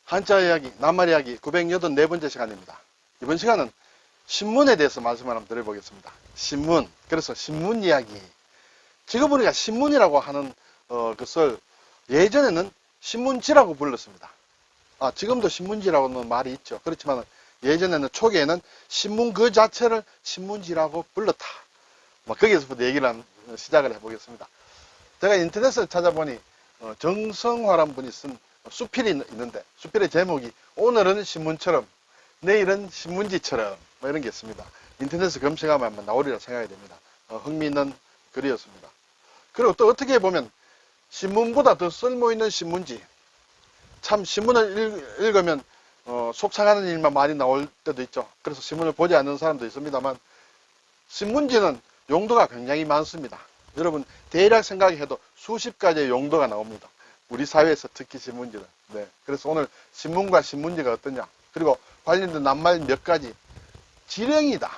한자 이야기, 낱말 이야기 984번째 시간입니다. 이번 시간은 신문에 대해서 말씀을 한번 드려보겠습니다. 신문, 그래서 신문 이야기. 지금 우리가 신문이라고 하는 것을 예전에는 신문지라고 불렀습니다. 지금도 신문지라고는 말이 있죠. 그렇지만 예전에는 초기에는 신문 그 자체를 신문지라고 불렀다. 거기에서부터 얘기를 시작을 해보겠습니다. 제가 인터넷을 찾아보니 정성화란 분이 쓴 수필이 있는데, 수필의 제목이 오늘은 신문처럼 내일은 신문지처럼 이런 게 있습니다. 인터넷에 검색하면 한번 나오리라 생각이 됩니다. 흥미있는 글이었습니다. 그리고 또 어떻게 보면 신문보다 더 쓸모있는 신문지, 참 신문을 읽으면 속상하는 일만 많이 나올 때도 있죠. 그래서 신문을 보지 않는 사람도 있습니다만 신문지는 용도가 굉장히 많습니다. 여러분 대략 생각해도 수십 가지의 용도가 나옵니다. 우리 사회에서 특히 신문지는. 네. 그래서 오늘 신문과 신문지가 어떠냐, 그리고 관련된 낱말 몇 가지. 지령이다,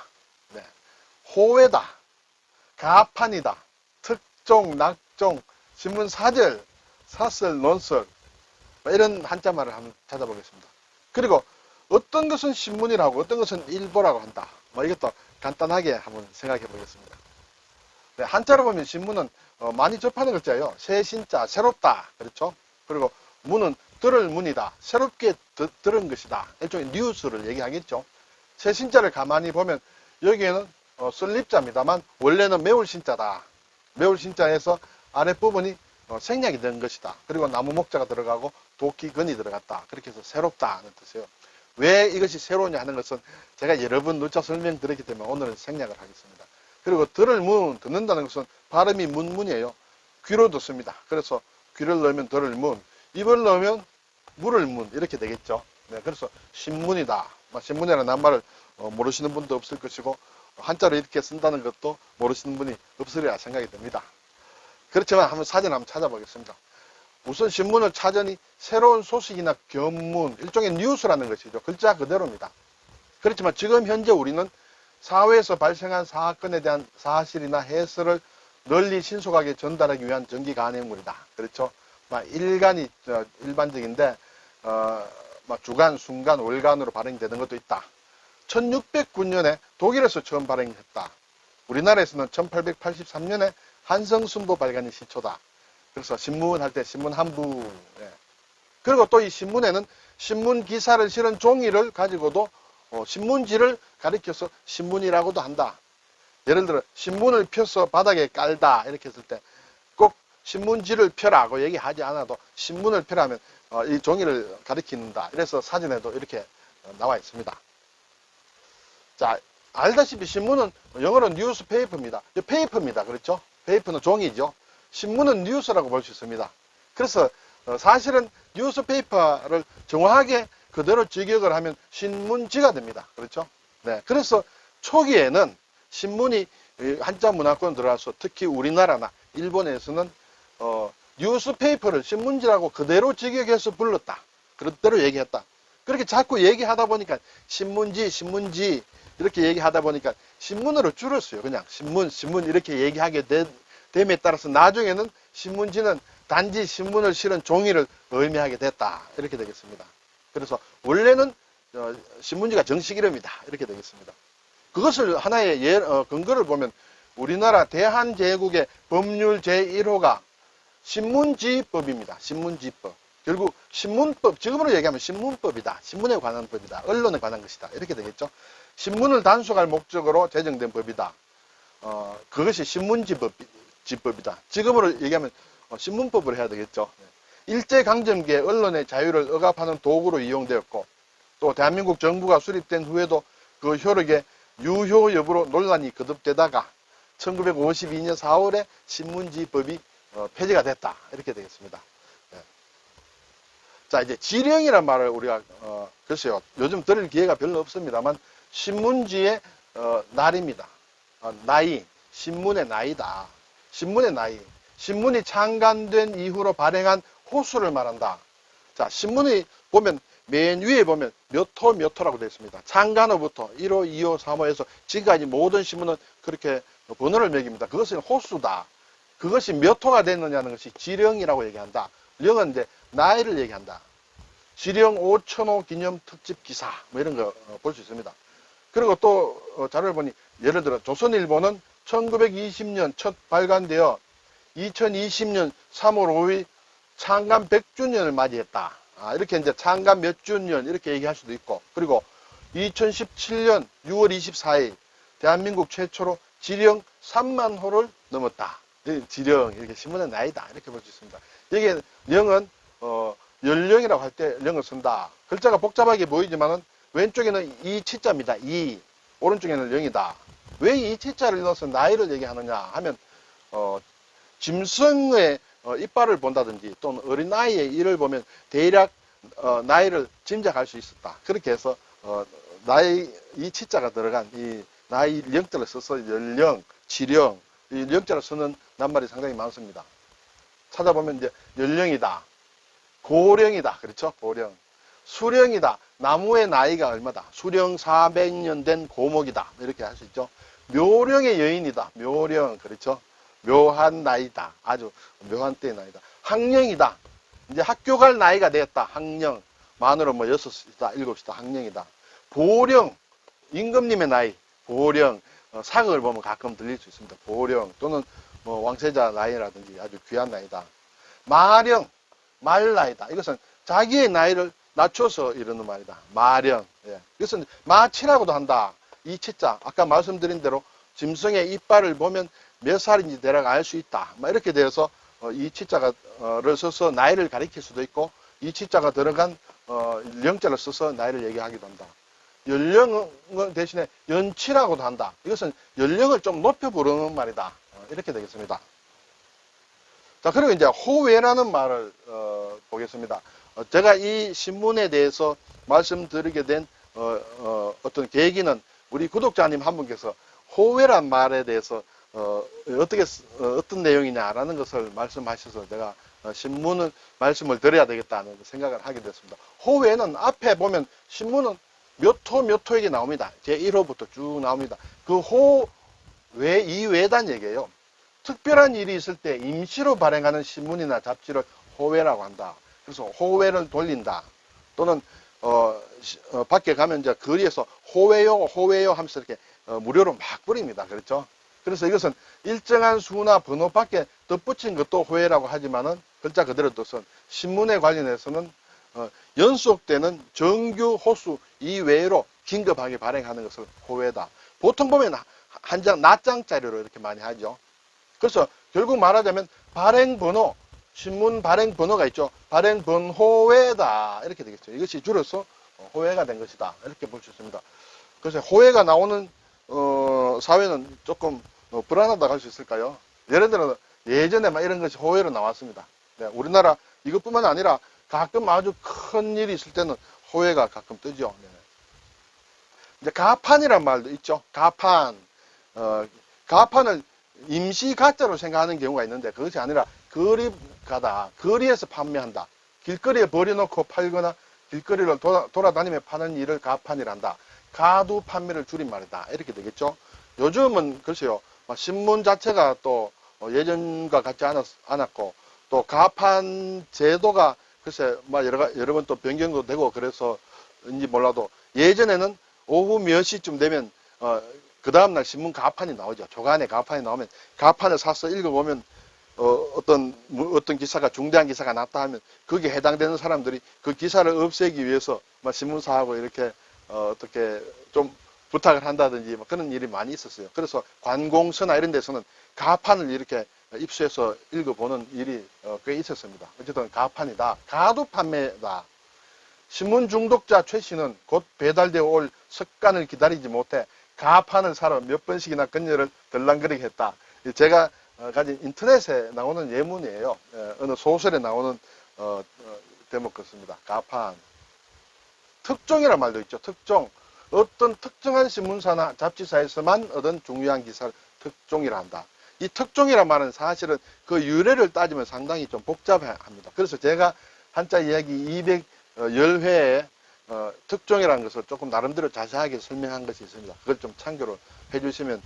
네. 호외다, 가판이다, 특종, 낙종, 신문 사절, 사설, 논설, 이런 한자말을 한번 찾아보겠습니다. 그리고 어떤 것은 신문이라고 어떤 것은 일보라고 한다. 이것도 간단하게 한번 생각해 보겠습니다. 네, 한자로 보면 신문은 많이 접하는 글자예요. 새 신자, 새롭다. 그렇죠? 그리고 문은 들을 문이다. 새롭게 들은 것이다. 일종의 뉴스를 얘기하겠죠. 새 신자를 가만히 보면 여기에는 설립자입니다만 원래는 매울 신자다. 매울 신자에서 아랫부분이 생략이 된 것이다. 그리고 나무 목자가 들어가고 도끼 근이 들어갔다. 그렇게 해서 새롭다 하는 뜻이에요. 왜 이것이 새로우냐 하는 것은 제가 여러 번 누차 설명드렸기 때문에 오늘은 생략을 하겠습니다. 그리고 들을 문, 듣는다는 것은 발음이 문문이에요. 귀로 듣습니다. 그래서 귀를 넣으면 들을 문, 입을 넣으면 물을 문, 이렇게 되겠죠. 네, 그래서 신문이다. 신문이라는 낱말을 모르시는 분도 없을 것이고 한자로 이렇게 쓴다는 것도 모르시는 분이 없으리라 생각이 듭니다. 그렇지만 사진 한번 찾아보겠습니다. 우선 신문을 찾으니 새로운 소식이나 견문, 일종의 뉴스라는 것이죠. 글자 그대로입니다. 그렇지만 지금 현재 우리는 사회에서 발생한 사건에 대한 사실이나 해설을 널리 신속하게 전달하기 위한 전기 간행물이다. 그렇죠? 일간이 일반적인데 주간, 순간, 월간으로 발행되는 것도 있다. 1609년에 독일에서 처음 발행했다. 우리나라에서는 1883년에 한성순보 발간이 시초다. 그래서 신문 할 때 신문 한부. 그리고 또 이 신문에는 신문 기사를 실은 종이를 가지고도 신문지를 가리켜서 신문이라고도 한다. 예를 들어 신문을 펴서 바닥에 깔다 이렇게 했을 때 꼭 신문지를 펴라고 얘기하지 않아도 신문을 펴라면 이 종이를 가리킨다. 이래서 사진에도 이렇게 나와 있습니다. 자, 알다시피 신문은 영어로 뉴스페이퍼입니다. 페이퍼입니다. 그렇죠? 페이퍼는 종이죠. 신문은 뉴스라고 볼 수 있습니다. 그래서 사실은 뉴스페이퍼를 정확하게 그대로 직역을 하면 신문지가 됩니다. 그렇죠? 네. 그래서 초기에는 신문이 한자 문화권 들어와서 특히 우리나라나 일본에서는 뉴스페이퍼를 신문지라고 그대로 직역해서 불렀다. 그대로 얘기했다. 그렇게 자꾸 얘기하다 보니까 신문지 이렇게 얘기하다 보니까 신문으로 줄였어요. 그냥 신문 이렇게 얘기하게 됨에 따라서 나중에는 신문지는 단지 신문을 실은 종이를 의미하게 됐다. 이렇게 되겠습니다. 그래서 원래는 신문지가 정식 이름이다. 이렇게 되겠습니다. 그것을 하나의 근거를 보면 우리나라 대한제국의 법률 제1호가 신문지법입니다. 신문지법. 결국 신문법, 지금으로 얘기하면 신문법이다. 신문에 관한 법이다. 언론에 관한 것이다. 이렇게 되겠죠. 신문을 단속할 목적으로 제정된 법이다. 그것이 신문지법이다. 지금으로 얘기하면 신문법을 해야 되겠죠. 일제강점기에 언론의 자유를 억압하는 도구로 이용되었고 또 대한민국 정부가 수립된 후에도 그 효력의 유효 여부로 논란이 거듭되다가 1952년 4월에 신문지법이 폐지가 됐다. 이렇게 되겠습니다. 자, 이제 지령이란 말을 우리가 글쎄요, 요즘 들을 기회가 별로 없습니다만 신문지의 날입니다. 나이, 신문의 나이다. 신문의 나이. 신문이 창간된 이후로 발행한 호수를 말한다. 자, 신문이 보면 맨 위에 보면 몇 호라고 되어 있습니다. 창간호부터 1호, 2호, 3호에서 지금까지 모든 신문은 그렇게 번호를 매깁니다. 그것은 호수다. 그것이 몇 호가 됐느냐는 것이 지령이라고 얘기한다. 령은 이제 나이를 얘기한다. 지령 5천호 기념 특집 기사 뭐 이런 거 볼 수 있습니다. 그리고 또 자료를 보니 예를 들어 조선일보는 1920년 첫 발간되어 2020년 3월 5일 창간 100주년을 맞이했다. 이렇게 이제 창간 몇 주년 이렇게 얘기할 수도 있고, 그리고 2017년 6월 24일 대한민국 최초로 지령 3만 호를 넘었다. 지령 이렇게 신문의 나이다 이렇게 볼 수 있습니다. 여기에 령은 연령이라고 할 때 령을 쓴다. 글자가 복잡하게 보이지만은 왼쪽에는 이 치자입니다. 이 오른쪽에는 령이다. 왜 이 치자를 넣어서 나이를 얘기하느냐 하면 짐승의 이빨을 본다든지 또는 어린아이의 이를 보면 대략 나이를 짐작할 수 있었다. 그렇게 해서 나이 이 치자가 들어간 이 나이 령자를 써서 연령, 지령 이 령자를 쓰는 낱말이 상당히 많습니다. 찾아보면 이제 연령이다, 고령이다, 그렇죠? 고령, 수령이다. 나무의 나이가 얼마다. 수령 400년 된 고목이다. 이렇게 할 수 있죠. 묘령의 여인이다. 묘령, 그렇죠? 묘한 나이다. 아주 묘한 때의 나이다. 학령이다. 이제 학교 갈 나이가 되었다. 학령. 만으로 뭐 6이다, 7이다. 학령이다. 보령. 임금님의 나이. 보령. 사극을 보면 가끔 들릴 수 있습니다. 보령. 또는 뭐 왕세자 나이라든지 아주 귀한 나이다. 마령. 말 나이다. 이것은 자기의 나이를 낮춰서 이러는 말이다. 마령. 예. 이것은 마치라고도 한다. 이 치자. 아까 말씀드린 대로 짐승의 이빨을 보면 몇 살인지 대략 알 수 있다. 이렇게 되어서 이 치자를 써서 나이를 가리킬 수도 있고, 이 치자가 들어간 령자를 써서 나이를 얘기하기도 한다. 연령은 대신에 연치라고도 한다. 이것은 연령을 좀 높여 부르는 말이다. 이렇게 되겠습니다. 자, 그리고 이제 호외라는 말을 보겠습니다. 제가 이 신문에 대해서 말씀드리게 된 어떤 계기는 우리 구독자님 한 분께서 호외란 말에 대해서 어떤 내용이냐라는 것을 말씀하셔서 제가 신문을 말씀을 드려야 되겠다는 생각을 하게 됐습니다. 호외는 앞에 보면 신문은 몇 호 이게 나옵니다. 제1호부터 쭉 나옵니다. 그 호외, 이외단 얘기예요. 특별한 일이 있을 때 임시로 발행하는 신문이나 잡지를 호외라고 한다. 그래서 호외를 돌린다. 또는 밖에 가면 이제 거리에서 호외요 하면서 이렇게 무료로 막 뿌립니다. 그렇죠? 그래서 이것은 일정한 수나 번호밖에 덧붙인 것도 호외라고 하지만은 글자 그대로 뜻은 신문에 관련해서는 연속되는 정규 호수 이외로 긴급하게 발행하는 것을 호외다. 보통 보면 한 장 낱장짜리로 이렇게 많이 하죠. 그래서 결국 말하자면 발행번호, 신문 발행번호가 있죠. 발행번호외다 이렇게 되겠죠. 이것이 줄여서 호외가 된 것이다 이렇게 볼 수 있습니다. 그래서 호외가 나오는 사회는 조금 불안하다고 할 수 있을까요? 예를 들어 예전에 막 이런 것이 호외로 나왔습니다. 네, 우리나라 이것뿐만 아니라 가끔 아주 큰 일이 있을 때는 호외가 가끔 뜨죠. 네. 이제 가판이란 말도 있죠. 가판. 가판을 임시 가짜로 생각하는 경우가 있는데 그것이 아니라 거리가다. 거리에서 판매한다. 길거리에 버려놓고 팔거나 길거리를 돌아다니며 파는 일을 가판이란다. 가두 판매를 줄인 말이다. 이렇게 되겠죠. 요즘은 글쎄요. 신문 자체가 또 예전과 같지 않았고 또 가판 제도가 글쎄 여러 번 또 변경도 되고 그래서인지 몰라도 예전에는 오후 몇 시쯤 되면 그 다음날 신문 가판이 나오죠. 조간에 가판이 나오면 가판을 사서 읽어보면 어떤 기사가 중대한 기사가 났다 하면 거기에 해당되는 사람들이 그 기사를 없애기 위해서 신문사하고 이렇게 어떻게 좀 부탁을 한다든지 그런 일이 많이 있었어요. 그래서 관공서나 이런 데서는 가판을 이렇게 입수해서 읽어보는 일이 꽤 있었습니다. 어쨌든 가판이다. 가두 판매다. 신문 중독자 최 씨는 곧 배달되어 올 석간을 기다리지 못해 가판을 사러 몇 번씩이나 그녀를 들랑거리게 했다. 제가 가진 인터넷에 나오는 예문이에요. 어느 소설에 나오는 대목 같습니다. 가판. 특종이란 말도 있죠. 특종. 어떤 특정한 신문사나 잡지사에서만 얻은 중요한 기사를 특종이라 한다. 이 특종이란 말은 사실은 그 유래를 따지면 상당히 좀 복잡합니다. 그래서 제가 한자 이야기 210회에 특종이라는 것을 조금 나름대로 자세하게 설명한 것이 있습니다. 그걸 좀 참고로 해주시면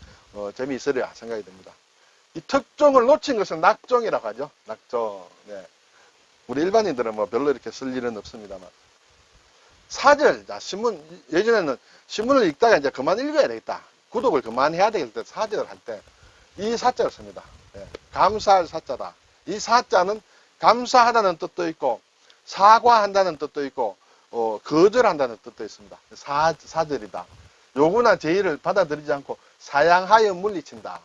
재미있으리라 생각이 듭니다. 이 특종을 놓친 것은 낙종이라고 하죠. 낙종. 네. 우리 일반인들은 별로 이렇게 쓸 일은 없습니다만. 사절, 자, 예전에는 신문을 읽다가 이제 그만 읽어야 되겠다. 구독을 그만해야 되겠다. 사절을 할 때, 이 사자를 씁니다. 예, 감사할 사자다. 이 사자는 감사하다는 뜻도 있고, 사과한다는 뜻도 있고, 거절한다는 뜻도 있습니다. 사절이다. 요구나 제의를 받아들이지 않고 사양하여 물리친다.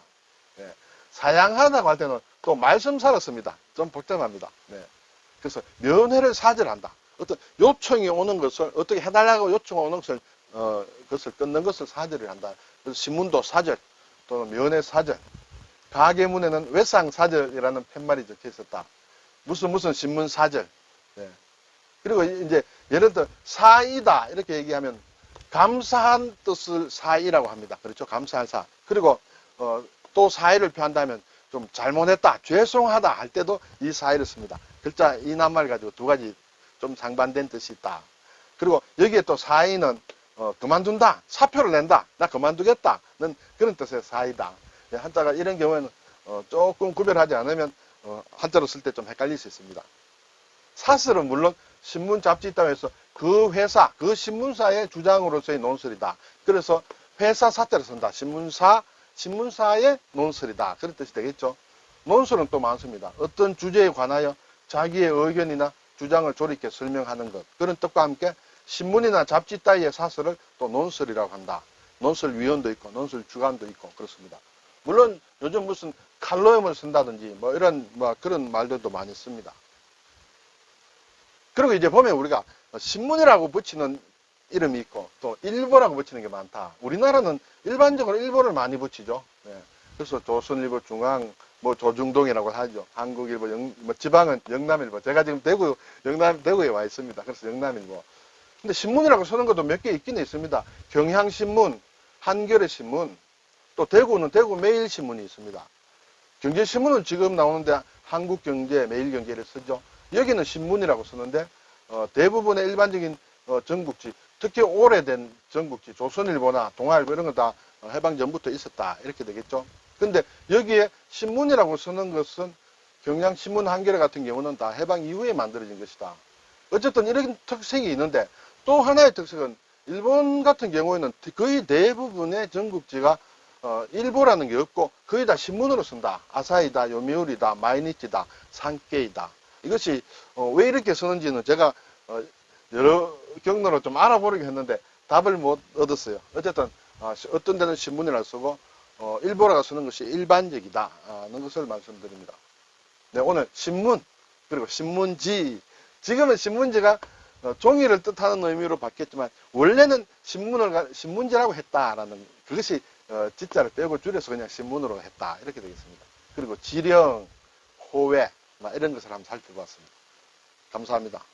예, 사양하다고 할 때는 또 말씀사를 씁니다. 좀 복잡합니다. 네. 그래서 면회를 사절한다. 어떤 요청이 오는 것을 어떻게 해달라고 요청이 오는 것을 그것을 끊는 것을 사절을 한다. 그래서 신문도 사절 또는 면회 사절. 가계문에는 외상 사절이라는 팻말이 적혀 있었다. 무슨 신문 사절. 네. 그리고 이제 예를 들어 사이다 이렇게 얘기하면 감사한 뜻을 사이라고 합니다. 그렇죠? 감사할 사. 그리고 또 사이를 표한다면 좀 잘못했다, 죄송하다 할 때도 이 사이를 씁니다. 글자 이 낱말 가지고 두 가지 좀 상반된 뜻이 있다. 그리고 여기에 또 사이는 그만둔다, 사표를 낸다, 나 그만두겠다는 그런 뜻의 사이다. 한자가 이런 경우에는 조금 구별하지 않으면 한자로 쓸 때 좀 헷갈릴 수 있습니다. 사설은 물론 신문 잡지 있다고 해서 그 회사, 그 신문사의 주장으로서의 논설이다. 그래서 회사 사자를 쓴다. 신문사의 논설이다. 그런 뜻이 되겠죠. 논설은 또 많습니다. 어떤 주제에 관하여 자기의 의견이나 주장을 조리있게 설명하는 것. 그런 뜻과 함께 신문이나 잡지 따위의 사설을 또 논설이라고 한다. 논설위원도 있고 논설주간도 있고 그렇습니다. 물론 요즘 무슨 칼럼을 쓴다든지 뭐 이런 그런 말들도 많이 씁니다. 그리고 이제 보면 우리가 신문이라고 붙이는 이름이 있고 또 일보라고 붙이는 게 많다. 우리나라는 일반적으로 일보를 많이 붙이죠. 네. 그래서 조선일보, 중앙, 조중동이라고 하죠. 한국일보, 지방은 영남일보. 제가 지금 대구에 와 있습니다. 그래서 영남일보. 근데 신문이라고 쓰는 것도 몇 개 있긴 있습니다. 경향신문, 한겨레신문, 또 대구는 대구 매일신문이 있습니다. 경제신문은 지금 나오는데 한국경제, 매일경제를 쓰죠. 여기는 신문이라고 쓰는데 대부분의 일반적인 전국지, 특히 오래된 전국지, 조선일보나 동아일보 이런 거 다 해방 전부터 있었다 이렇게 되겠죠. 근데 여기에 신문이라고 쓰는 것은 경향신문, 한겨레 같은 경우는 다 해방 이후에 만들어진 것이다. 어쨌든 이런 특색이 있는데 또 하나의 특색은 일본 같은 경우에는 거의 대부분의 전국지가 일보라는 게 없고 거의 다 신문으로 쓴다. 아사히다, 요미우리다, 마이니치다, 산케이다. 이것이 왜 이렇게 쓰는지는 제가 여러 경로로 좀 알아보려고 했는데 답을 못 얻었어요. 어쨌든 어떤 데는 신문이라 쓰고 일보라가 쓰는 것이 일반적이다는 것을 말씀드립니다. 네, 오늘 신문 그리고 신문지, 지금은 신문지가 종이를 뜻하는 의미로 바뀌었지만 원래는 신문지라고 했다라는, 그것이 지자를 빼고 줄여서 그냥 신문으로 했다 이렇게 되겠습니다. 그리고 지령, 호외 이런 것을 한번 살펴봤습니다. 감사합니다.